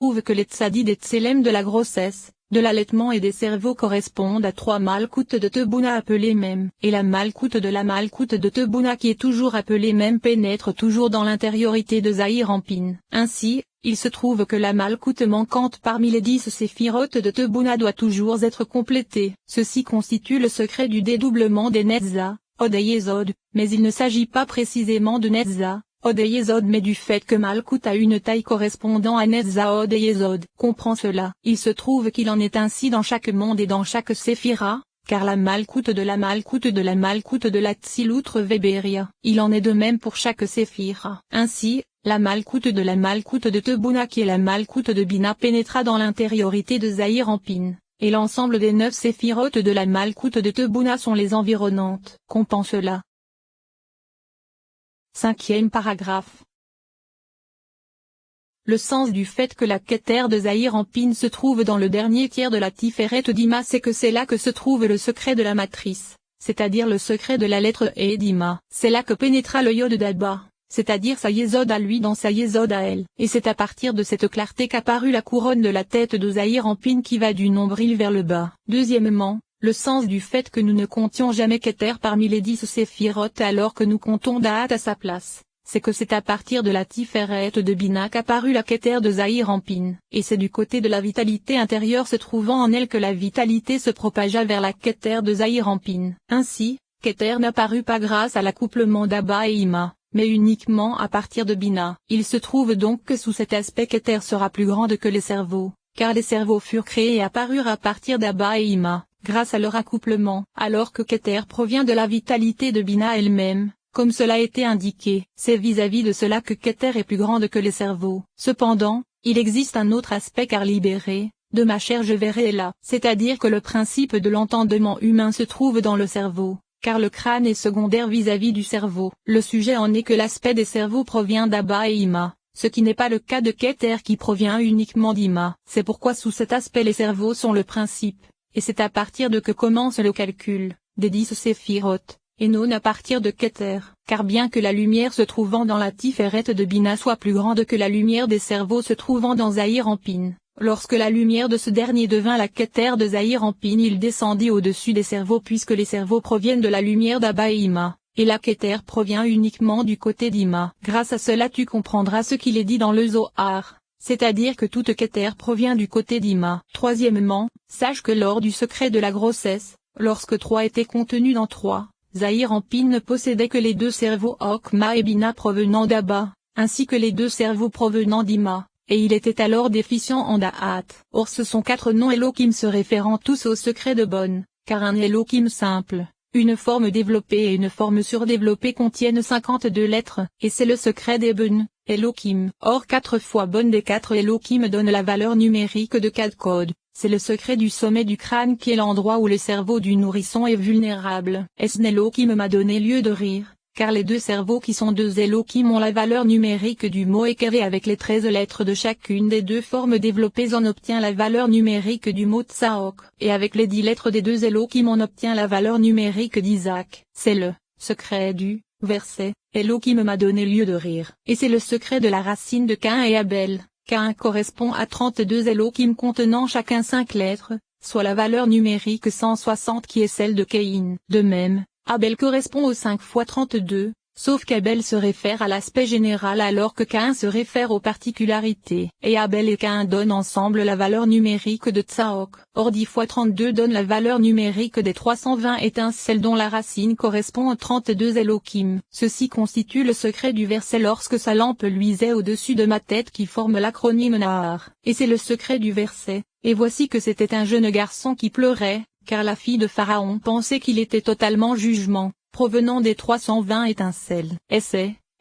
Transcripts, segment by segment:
prouve que les tzadid et tselem de la grossesse, de l'allaitement et des cerveaux correspondent à 3 malkoutes de Tebouna appelées Mem. Et la malkoute de la malkoute de Tebouna qui est toujours appelée Mem pénètre toujours dans l'intériorité de Zahir Anpin. Ainsi, il se trouve que la malkoute manquante parmi les 10 séphirotes de Tebouna doit toujours être complétée. Ceci constitue le secret du dédoublement des Netza, Od et Yesod, mais il ne s'agit pas précisément de Netza, Od et Yesod mais du fait que Malkout a une taille correspondant à Netza Od et Yesod. Comprends cela. Il se trouve qu'il en est ainsi dans chaque monde et dans chaque séphira, car la Malkout de la Malkout de la Malkout de la Tsilut Veberia. Il en est de même pour chaque séphira. Ainsi, la Malkout de la Malkout de Tebouna qui est la Malkout de Bina pénétra dans l'intériorité de Zahir Anpin, et l'ensemble des 9 séphirotes de la Malkout de Tebouna sont les environnantes. Comprends cela. 5e paragraphe. Le sens du fait que la Keter de Zahir Anpin se trouve dans le dernier tiers de la Tiferet d'Ima c'est que c'est là que se trouve le secret de la matrice, c'est-à-dire le secret de la lettre E d'Ima. C'est là que pénétra le Yod d'Abba, c'est-à-dire sa Yesod à lui dans sa Yesod à elle. Et c'est à partir de cette clarté qu'apparut la couronne de la tête de Zahir Anpin qui va du nombril vers le bas. Deuxièmement, le sens du fait que nous ne comptions jamais Keter parmi les 10 séphirotes alors que nous comptons Da'at à sa place, c'est que c'est à partir de la Tiferet de Bina qu'apparut la Keter de Zahir Anpin. Et c'est du côté de la vitalité intérieure se trouvant en elle que la vitalité se propagea vers la Keter de Zahir Anpin. Ainsi, Keter n'apparut pas grâce à l'accouplement d'Abba et Ima, mais uniquement à partir de Bina. Il se trouve donc que sous cet aspect Keter sera plus grande que les cerveaux, car les cerveaux furent créés et apparurent à partir d'Abba et Ima, grâce à leur accouplement, alors que Keter provient de la vitalité de Bina elle-même, comme cela a été indiqué. C'est vis-à-vis de cela que Keter est plus grande que les cerveaux. Cependant, il existe un autre aspect car libéré, de ma chair je verrai là, c'est-à-dire que le principe de l'entendement humain se trouve dans le cerveau, car le crâne est secondaire vis-à-vis du cerveau. Le sujet en est que l'aspect des cerveaux provient d'Abba et Ima, ce qui n'est pas le cas de Keter qui provient uniquement d'Ima. C'est pourquoi sous cet aspect les cerveaux sont le principe, et c'est à partir de que commence le calcul, des 10 séphirotes, et non à partir de Keter. Car bien que la lumière se trouvant dans la Tiferet de Bina soit plus grande que la lumière des cerveaux se trouvant dans Zahir Anpin, lorsque la lumière de ce dernier devint la Keter de Zahir Anpin il descendit au-dessus des cerveaux puisque les cerveaux proviennent de la lumière d'Abba et Ima, et la Keter provient uniquement du côté d'Ima. Grâce à cela tu comprendras ce qu'il est dit dans le Zohar, c'est-à-dire que toute Keter provient du côté d'Ima. Troisièmement, sache que lors du secret de la grossesse, lorsque 3 était contenu dans 3, Zahir Anpin ne possédait que les 2 cerveaux Okma et Bina provenant d'Abba, ainsi que les 2 cerveaux provenant d'Ima, et il était alors déficient en Da'at. Or ce sont 4 noms Elohim se référant tous au secret de Bonne, car un Elohim simple, une forme développée et une forme surdéveloppée contiennent 52 lettres, et c'est le secret des Bonnes, Elohim. Or 4 fois Bonne des 4 Elohim donne la valeur numérique de 4 codes. C'est le secret du sommet du crâne qui est l'endroit où le cerveau du nourrisson est vulnérable. Est-ce Elohim m'a donné lieu de rire, car les 2 cerveaux qui sont 2 Elohim ont la valeur numérique du mot Ekeve avec les 13 lettres de chacune des 2 formes développées on obtient la valeur numérique du mot Tsaok. Et avec les 10 lettres des 2 Elohim on obtient la valeur numérique d'Isaac. C'est le secret du verset, Elohim m'a donné lieu de rire. Et c'est le secret de la racine de Caïn et Abel. Caïn correspond à 32 Elohim contenant chacun 5 lettres, soit la valeur numérique 160 qui est celle de Caïn. De même, Abel correspond aux 5 fois 32, sauf qu'Abel se réfère à l'aspect général alors que Caïn se réfère aux particularités. Et Abel et Caïn donnent ensemble la valeur numérique de Tsaok. Or 10 fois 32 donne la valeur numérique des 320 étincelles dont la racine correspond aux 32 Elohim. Ceci constitue le secret du verset lorsque sa lampe luisait au-dessus de ma tête qui forme l'acronyme Nahar. Et c'est le secret du verset, et voici que c'était un jeune garçon qui pleurait, car la fille de Pharaon pensait qu'il était totalement jugement, provenant des 320 étincelles.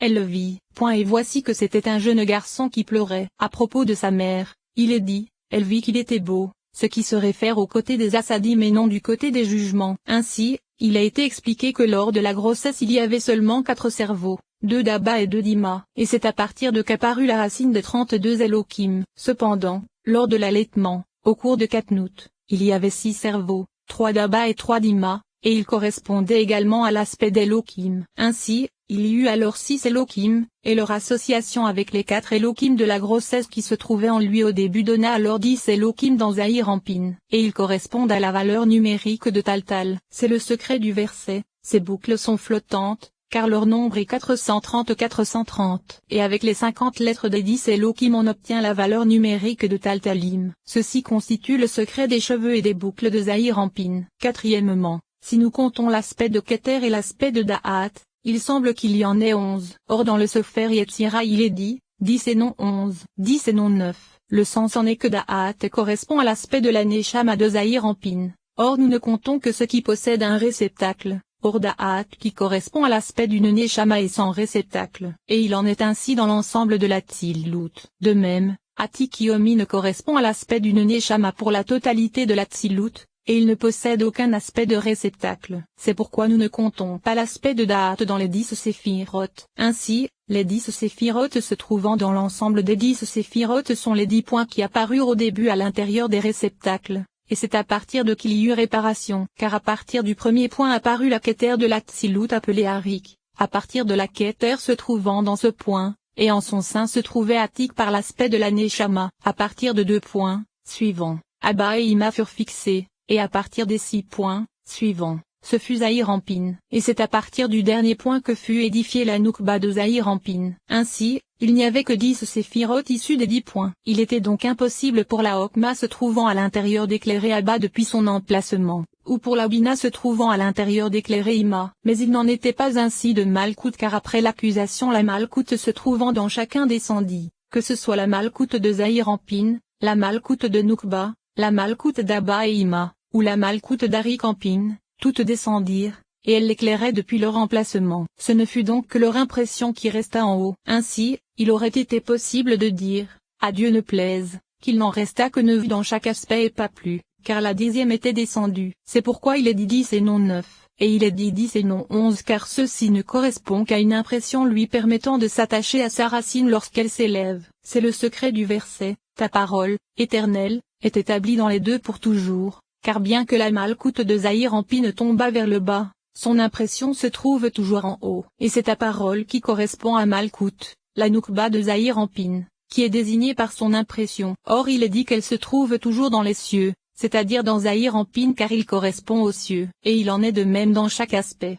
Elle le vit, et voici que c'était un jeune garçon qui pleurait. À propos de sa mère, il est dit, elle vit qu'il était beau, ce qui se réfère au côté des assadim et non du côté des jugements. Ainsi, il a été expliqué que lors de la grossesse il y avait seulement 4 cerveaux, 2 d'Abba et 2 d'Ima, et c'est à partir de qu'apparut la racine des 32 Elohim. Cependant, lors de l'allaitement, au cours de Katnout, il y avait 6 cerveaux, 3 d'Abba et 3 d'Ima, et ils correspondaient également à l'aspect d'Elohim. Ainsi, Il y eut alors 6 Elohim, et leur association avec les 4 Elohim de la grossesse qui se trouvaient en lui au début donna alors 10 Elohim dans Zahir Anpin, et ils correspondent à la valeur numérique de Taltal. C'est le secret du verset, ces boucles sont flottantes, car leur nombre est 430. Et avec les 50 lettres des 10 Elohim on obtient la valeur numérique de Taltalim. Ceci constitue le secret des cheveux et des boucles de Zahir Anpin. Quatrièmement, si nous comptons l'aspect de Keter et l'aspect de Da'at, il semble qu'il y en ait 11. Or dans le Sefer Yetzira il est dit, 10 et non 11, 10 et non 9. Le sens en est que Da'at correspond à l'aspect de la Neshama de Zahir Anpin. Or nous ne comptons que ce qui possède un réceptacle. Or Da'at qui correspond à l'aspect d'une Neshama est sans réceptacle. Et il en est ainsi dans l'ensemble de la Tzilut. De même, Atikiomi ne correspond à l'aspect d'une Neshama pour la totalité de la Tzilut, et il ne possède aucun aspect de réceptacle. C'est pourquoi nous ne comptons pas l'aspect de Da'at dans les 10 séphirotes. Ainsi, les 10 séphirotes se trouvant dans l'ensemble des 10 séphirotes sont les 10 points qui apparurent au début à l'intérieur des réceptacles, et c'est à partir de qu'il y eut réparation. Car à partir du premier point apparut la Keter de la Tzilut appelée Arik, à partir de la Keter se trouvant dans ce point, et en son sein se trouvait Atik par l'aspect de la Neshama. À partir de 2 points suivants, Abba et Ima furent fixés. Et à partir des 6 points suivants, ce fut Zahir Anpin. Et c'est à partir du dernier point que fut édifiée la Noukba de Zahir Anpin. Ainsi, il n'y avait que 10 séphirotes issus des 10 points. Il était donc impossible pour la Hokma se trouvant à l'intérieur d'éclairer Abba depuis son emplacement, ou pour la Bina se trouvant à l'intérieur d'éclairer Ima. Mais il n'en était pas ainsi de Malkout car après l'accusation la Malkout se trouvant dans chacun descendit, que ce soit la Malkout de Zahir Anpin, la Malkout de Noukba, la Malkout d'Abba et Ima, ou la Malkout d'Arik Anpin, toutes descendirent, et elles l'éclairaient depuis leur emplacement. Ce ne fut donc que leur impression qui resta en haut. Ainsi, il aurait été possible de dire, à Dieu ne plaise, qu'il n'en resta que 9 dans chaque aspect et pas plus, car la 10e était descendue. C'est pourquoi il est dit 10 et non 9, et il est dit 10 et non 11 car ceci ne correspond qu'à une impression lui permettant de s'attacher à sa racine lorsqu'elle s'élève. C'est le secret du verset, ta parole, éternelle, est établie dans les deux pour toujours. Car bien que la Malkout de Zahir Anpin tomba vers le bas, son impression se trouve toujours en haut. Et c'est ta parole qui correspond à Malkout, la Noukba de Zahir Anpin, qui est désignée par son impression. Or il est dit qu'elle se trouve toujours dans les cieux, c'est-à-dire dans Zahir Anpin car il correspond aux cieux. Et il en est de même dans chaque aspect.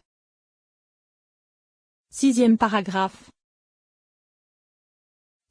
6e paragraphe.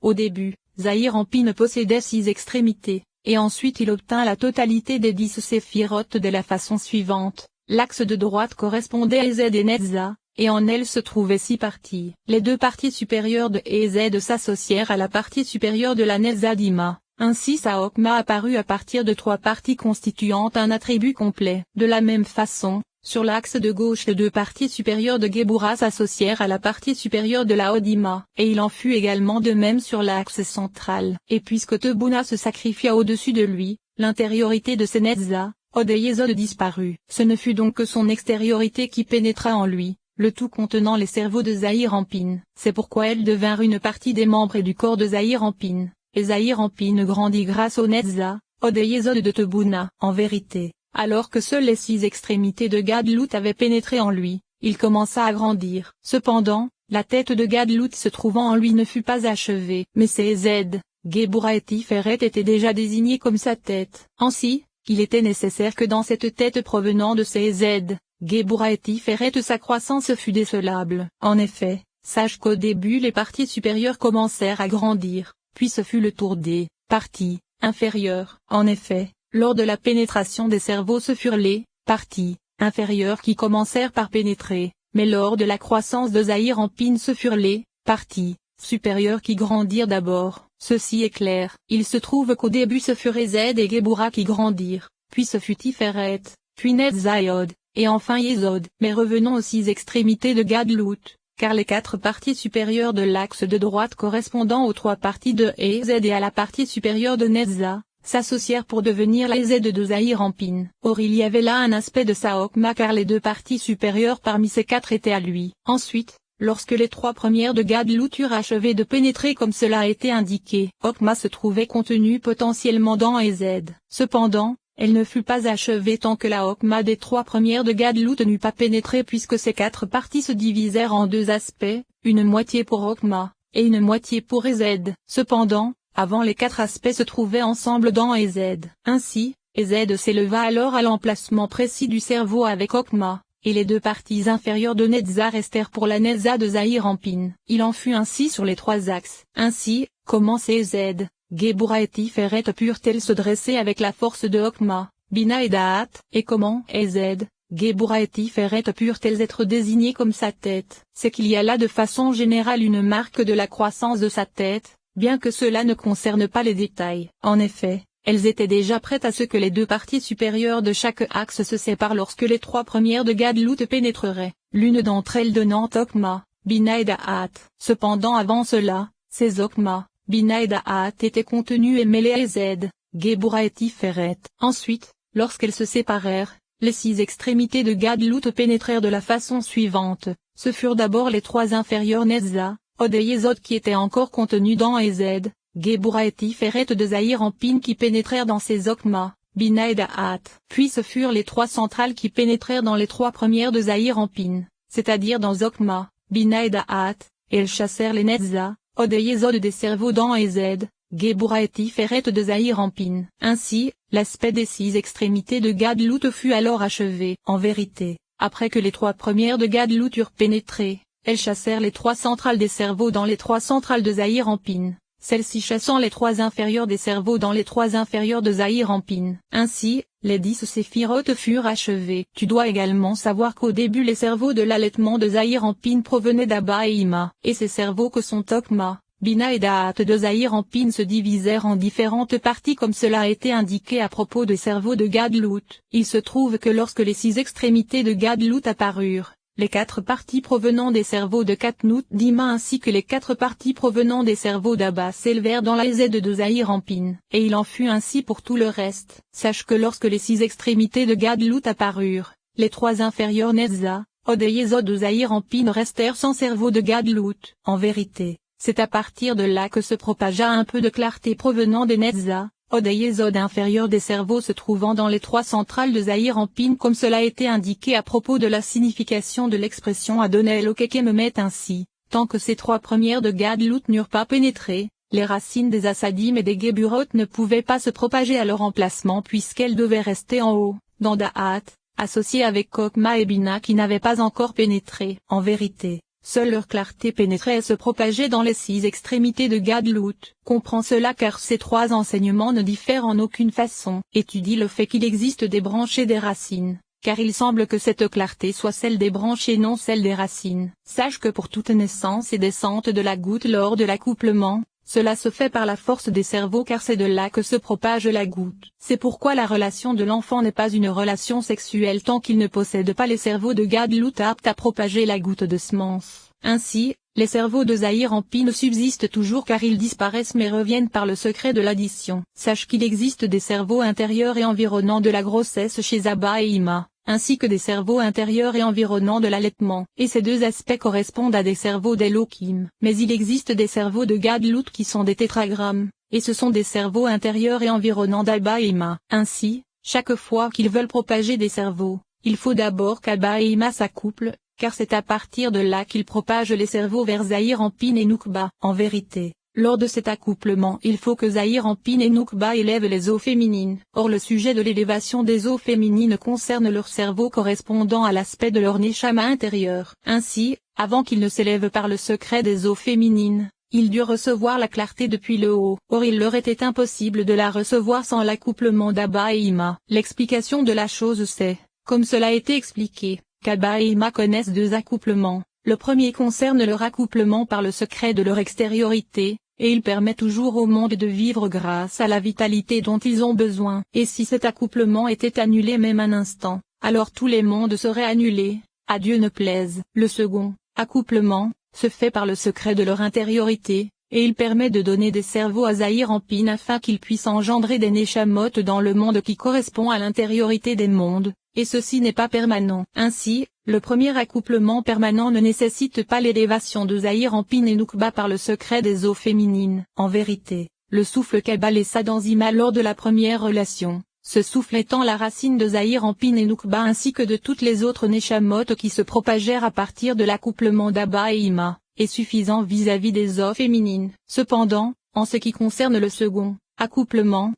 Au début, Zahir Anpin possédait 6 extrémités. Et ensuite il obtint la totalité des 10 séphirotes de la façon suivante. L'axe de droite correspondait à Ezed et Netza, et en elle se trouvaient 6 parties. Les 2 parties supérieures de Ezed s'associèrent à la partie supérieure de la Netza d'Ima. Ainsi sa Hokma apparut à partir de 3 parties constituant un attribut complet. De la même façon, sur l'axe de gauche les 2 parties supérieures de Gebura s'associèrent à la partie supérieure de la Hodima, et il en fut également de même sur l'axe central. Et puisque Tebuna se sacrifia au-dessus de lui, l'intériorité de Senetza, Od et Yesod disparut. Ce ne fut donc que son extériorité qui pénétra en lui, le tout contenant les cerveaux de Zahir Anpin. C'est pourquoi elles devinrent une partie des membres et du corps de Zahir Anpin. Et Zahir Anpin grandit grâce au Netza, Od et Yesod de Tebuna. En vérité, alors que seules les 6 extrémités de Gadlut avaient pénétré en lui, il commença à grandir. Cependant, la tête de Gadlut se trouvant en lui ne fut pas achevée. Mais ses Ezed, Gebura et Tiferet étaient déjà désignés comme sa tête. Ainsi, il était nécessaire que dans cette tête provenant de ses Ezed, Gebura et Tiferet sa croissance fût décelable. En effet, sache qu'au début les parties supérieures commencèrent à grandir, puis ce fut le tour des parties inférieures. En effet, lors de la pénétration des cerveaux ce furent les parties inférieures qui commencèrent par pénétrer, mais lors de la croissance de Zahir Anpin ce furent les parties supérieures qui grandirent d'abord. Ceci est clair. Il se trouve qu'au début ce furent Ezed et Gebura qui grandirent, puis ce fut Tiferet, puis Netza et Od, et enfin Yesod. Mais revenons aux 6 extrémités de Gadlut, car les 4 parties supérieures de l'axe de droite correspondant aux 3 parties de Ezed et à la partie supérieure de Netza, s'associèrent pour devenir la Ezed de Zahir Anpin. Or il y avait là un aspect de sa Hokma car les 2 parties supérieures parmi ces 4 étaient à lui. Ensuite, lorsque les 3 premières de Gadlut eurent achevé de pénétrer comme cela a été indiqué, Hokma se trouvait contenu potentiellement dans Ezed. Cependant, elle ne fut pas achevée tant que la Hokma des 3 premières de Gadlut n'eut pas pénétré puisque ces 4 parties se divisèrent en 2 aspects, une moitié pour Hokma, et une moitié pour Ezed. Cependant, avant les 4 aspects se trouvaient ensemble dans Ezed. Ainsi, Ezed s'éleva alors à l'emplacement précis du cerveau avec Hokma, et les 2 parties inférieures de Netza restèrent pour la Netza de Zahir Anpin. Il en fut ainsi sur les 3 axes. Ainsi, commençait Ezed. Gebura et Tiferet purent-elles se dresser avec la force de Hokma, Bina et Da'at, et comment Ezed, Gebura et Tiferet purent-elles être désignées comme sa tête? C'est qu'il y a là de façon générale une marque de la croissance de sa tête, bien que cela ne concerne pas les détails. En effet, elles étaient déjà prêtes à ce que les 2 parties supérieures de chaque axe se séparent lorsque les 3 premières de Gadlut pénétreraient, l'une d'entre elles donnant Hokma, Bina et Da'at. Cependant avant cela, ces Hokma, Bina et Da'at étaient contenus et mêlés à Ezed, Gebura et Tiferet. Ensuite, lorsqu'elles se séparèrent, les 6 extrémités de Gadlut pénétrèrent de la façon suivante. Ce furent d'abord les 3 inférieures Netza, Od et Yesod qui étaient encore contenus dans Ezed, Gebura et Tiferet de Zahir Anpin qui pénétrèrent dans ces Hokma, Bina et Da'at. Puis ce furent les 3 centrales qui pénétrèrent dans les 3 premières de Zahir Anpin, c'est-à-dire dans Hokma, Bina et Da'at, et elles chassèrent les Netza, Od et Yesod des cerveaux dans Ezed, Gebura et Tiferet de Zahir Anpin. Ainsi, l'aspect des 6 extrémités de Gadlut fut alors achevé. En vérité, après que les 3 premières de Gadlut eurent pénétré, elles chassèrent les 3 centrales des cerveaux dans les 3 centrales de Zahir Anpin, celles-ci chassant les 3 inférieures des cerveaux dans les 3 inférieures de Zahir Anpin. Ainsi, les 10 séphirotes furent achevées. Tu dois également savoir qu'au début les cerveaux de l'allaitement de Zahir Anpin provenaient d'Abba et Ima, et ces cerveaux que sont Hokma, Bina et Da'at de Zahir Anpin se divisèrent en différentes parties comme cela a été indiqué à propos des cerveaux de Gadlut. Il se trouve que lorsque les 6 extrémités de Gadlut apparurent, les 4 parties provenant des cerveaux de Katnout d'Ima ainsi que les 4 parties provenant des cerveaux d'Abba s'élevèrent dans la Ezed de Zahir Anpin, et il en fut ainsi pour tout le reste. Sache que lorsque les 6 extrémités de Gadlut apparurent, les 3 inférieures Netza, Od et Yesod de Zahir Anpin restèrent sans cerveau de Gadlut. En vérité, c'est à partir de là que se propagea un peu de clarté provenant des Netza, Od et Yesod inférieurs des cerveaux se trouvant dans les 3 centrales de Zahir Anpin comme cela a été indiqué à propos de la signification de l'expression Adonai Elokeke Memet ainsi, tant que ces 3 premières de Gadlut n'eurent pas pénétré, les racines des Assadim et des Geburot ne pouvaient pas se propager à leur emplacement puisqu'elles devaient rester en haut, dans Da'at, associées avec Hokma et Bina qui n'avaient pas encore pénétré. En vérité, seule leur clarté pénétrait et se propageait dans les 6 extrémités de Gadlut. Comprends cela car ces 3 enseignements ne diffèrent en aucune façon. Étudie le fait qu'il existe des branches et des racines, car il semble que cette clarté soit celle des branches et non celle des racines. Sache que pour toute naissance et descente de la goutte lors de l'accouplement, cela se fait par la force des cerveaux car c'est de là que se propage la goutte. C'est pourquoi la relation de l'enfant n'est pas une relation sexuelle tant qu'il ne possède pas les cerveaux de Gadlut aptes à propager la goutte de semence. Ainsi, les cerveaux de Zahir Anpin subsistent toujours car ils disparaissent mais reviennent par le secret de l'addition. Sache qu'il existe des cerveaux intérieurs et environnants de la grossesse chez Abba et Ima, ainsi que des cerveaux intérieurs et environnants de l'allaitement. Et ces 2 aspects correspondent à des cerveaux d'Elohim. Mais il existe des cerveaux de Gadlut qui sont des tétragrammes, et ce sont des cerveaux intérieurs et environnants d'Abba et Ima. Ainsi, chaque fois qu'ils veulent propager des cerveaux, il faut d'abord qu'Abba et Ima s'accouplent, car c'est à partir de là qu'ils propagent les cerveaux vers Zahir Anpin et Noukba. En vérité, lors de cet accouplement il faut que Zahir Anpin et Noukba élèvent les eaux féminines. Or le sujet de l'élévation des eaux féminines concerne leur cerveau correspondant à l'aspect de leur neshama intérieur. Ainsi, avant qu'ils ne s'élèvent par le secret des eaux féminines, ils durent recevoir la clarté depuis le haut. Or il leur était impossible de la recevoir sans l'accouplement d'Abba et Ima. L'explication de la chose c'est, comme cela a été expliqué, qu'Abba et Ima connaissent 2 accouplements. Le premier concerne leur accouplement par le secret de leur extériorité, et il permet toujours au monde de vivre grâce à la vitalité dont ils ont besoin. Et si cet accouplement était annulé même un instant, alors tous les mondes seraient annulés, à Dieu ne plaise. Le second, accouplement, se fait par le secret de leur intériorité, et il permet de donner des cerveaux à Zahir Anpin afin qu'ils puissent engendrer des Neshamot dans le monde qui correspond à l'intériorité des mondes. Et ceci n'est pas permanent. Ainsi, le premier accouplement permanent ne nécessite pas l'élévation de Zahir Anpin et Noukba par le secret des eaux féminines. En vérité, le souffle qu'Abba laissa dans Ima lors de la première relation, ce souffle étant la racine de Zahir Anpin et Noukba ainsi que de toutes les autres Neshamot qui se propagèrent à partir de l'accouplement d'Abba et Ima, est suffisant vis-à-vis des eaux féminines. Cependant, en ce qui concerne le second accouplement,